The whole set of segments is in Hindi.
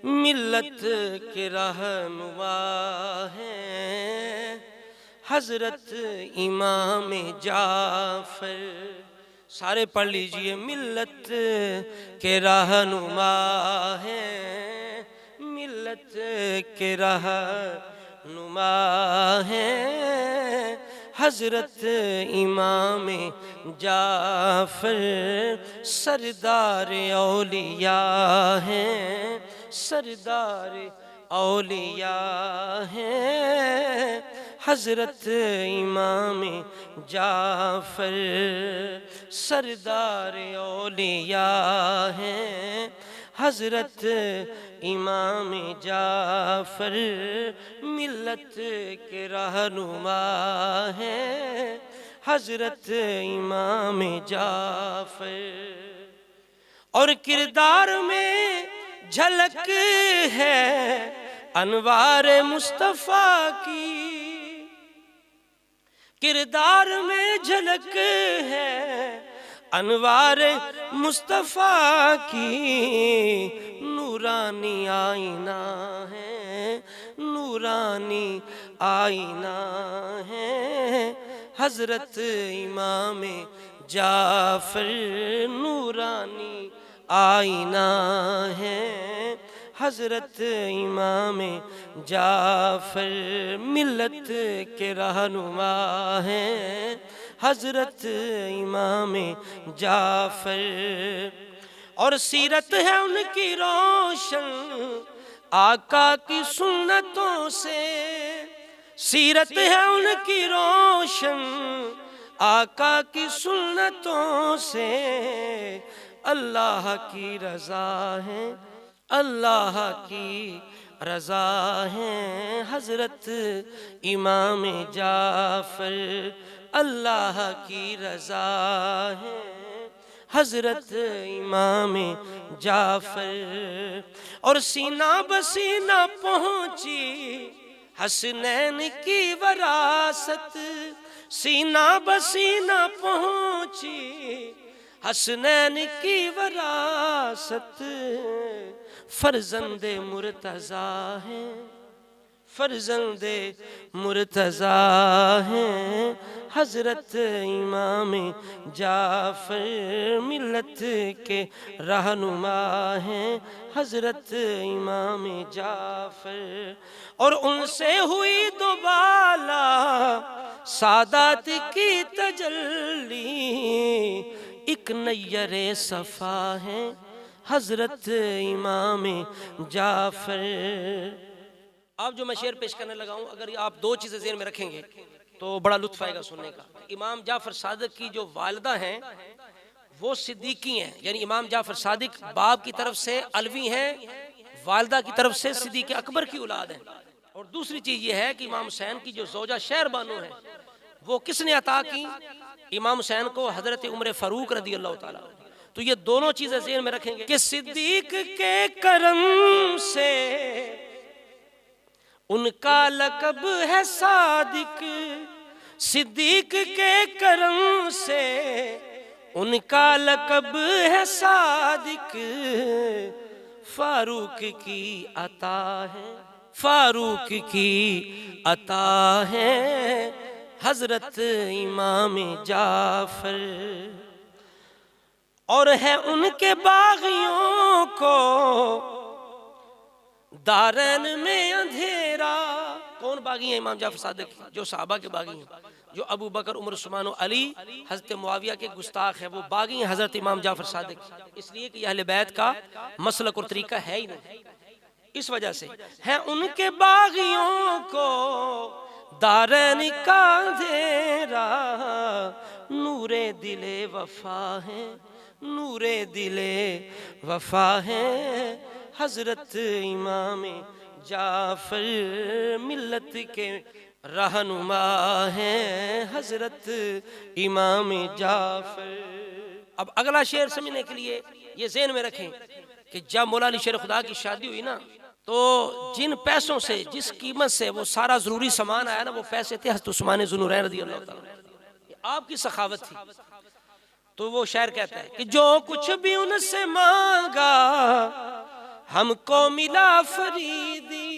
मिल्लत के रहनुमा हैं हजरत इमाम जाफर। सारे पढ़ लीजिए। मिल्लत के रहनुमा हैं, मिल्लत के रहनुमा हैं हजरत इमाम जाफर। सरदार औलिया हैं, सरदार औलिया हैं हजरत इमाम जाफर। सरदार औलिया हैं हजरत इमाम जाफर। मिल्लत के रहनुमा हैं हजरत इमाम जाफर। और किरदार में झलक है अनवार मुस्तफ़ा की, किरदार में झलक है अनवार मुस्तफ़ा की। नूरानी आईना है, नूरानी आईना है हजरत इमाम जाफर। नूरानी आईना है हजरत इमाम जाफर। मिल्लत के रहनुमा हैं हजरत इमाम जाफर। और सीरत है उनकी रोशन आका की सुन्नतों से, सीरत है उनकी रोशन आका की सुन्नतों से। अल्लाह की रज़ा है, अल्लाह की रज़ा है हजरत इमाम जाफर। अल्लाह की रज़ा है हजरत इमाम जाफर। और सीना बसीना पहुंची हसनैन की वरासत, सीना बसीना पहुंची हसनैन की वरासत। फर्जंदे मुर्तज़ा हैं, फर्जंदे मुर्तज़ा हैं हजरत इमाम जाफर। मिल्लत के रहनुमा हैं हजरत इमाम जाफर। और उनसे हुई दोबाला सादात की तजल्ली। एक नय्यरे सफ़ा हैं हजरत इमाम जाफर। अब जो मैं शेर पेश करने लगा हूँ, अगर आप दो चीज़ें ज़हन में रखेंगे तो बड़ा लुत्फ़ आएगा सुनने का। इमाम जाफर सादिक की जो वालिदा हैं वो सिद्दीकी हैं, यानी इमाम जाफर सादिक बाप की तरफ से अलवी हैं, वालिदा की तरफ से सिद्दीक़ अकबर की औलाद हैं। और दूसरी चीज़ ये है कि इमाम हुसैन की जो ज़ौजा शहर बानो है वो किसने अता की? इमाम हुसैन को हजरत उमर फ़ारूक रज़ी अल्लाह ताला। तो ये दोनों चीज़ें ज़हन में रखेंगे कि सिद्दीक के करम से उनका लक़ब है सादिक, सिद्दीक के करम से उनका लक़ब है सादिक। फारूक की अता है, फारूक की अता है हजरत इमाम जाफर। और है उनके बागियों को दारैन में अंधेरा। कौन बागी है? इमाम जाफर सादिक, जो सहाबा के बागी हैं, जो अबू बकर, उमर, उस्मान और अली, हजरत मुआविया के गुस्ताख है, वो बागी हैं हजरत इमाम जाफर सादिक। इसलिए कि अहले बैत का मसलक और तरीका है ही नहीं, इस वजह से है उनके बागियों को दारैन का अंधेरा। नूरे दिले वफा है, नूरे दिले वफा है हजरत इमाम जाफर। मिल्लत के रहनुमा हैं हजरत इमाम जाफर। अब अगला शेर समझने के लिए ये ज़हन में रखें कि जब मौला अली शेर खुदा की शादी हुई ना, तो जिन पैसों से, जिस कीमत से वो सारा ज़रूरी सामान आया ना, वो पैसे थे हज़रत उस्मान ज़ुन्नूरैन रज़ी अल्लाह ताला। आपकी सखावत थी। तो वो शायर कहता है कि जो कुछ भी उनसे मांगा हमको मिला फरीदी।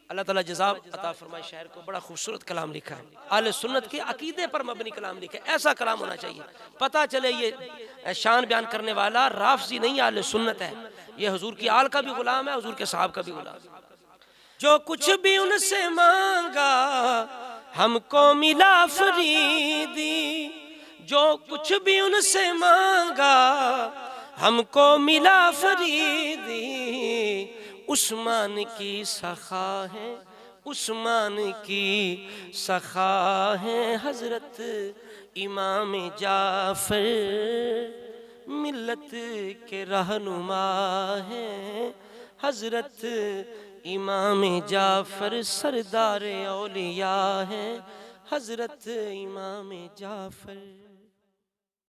अल्लाह ताला जज़ा अता फरमाए। शायर को बड़ा खूबसूरत कलाम लिखा है, आले सुन्नत के अकीदे पर मबनी कलाम लिखा है। ऐसा कलाम होना चाहिए, पता चले ये शान बयान करने वाला राफ़ज़ी नहीं, आले सुन्नत है। ये हुजूर की आल का भी गुलाम है, हुजूर के साहब का भी गुलाम है। जो कुछ भी उनसे मांगा हमको मिला फरीदी, जो कुछ भी उनसे मांगा हमको मिला फरीदी। उस्मान की सखा है, उस्मान की सखा है, हजरत इमाम जाफर मिल्लत के रहनुमा है। हजरत इमाम जाफर सरदार औलिया है, हजरत इमाम जाफर।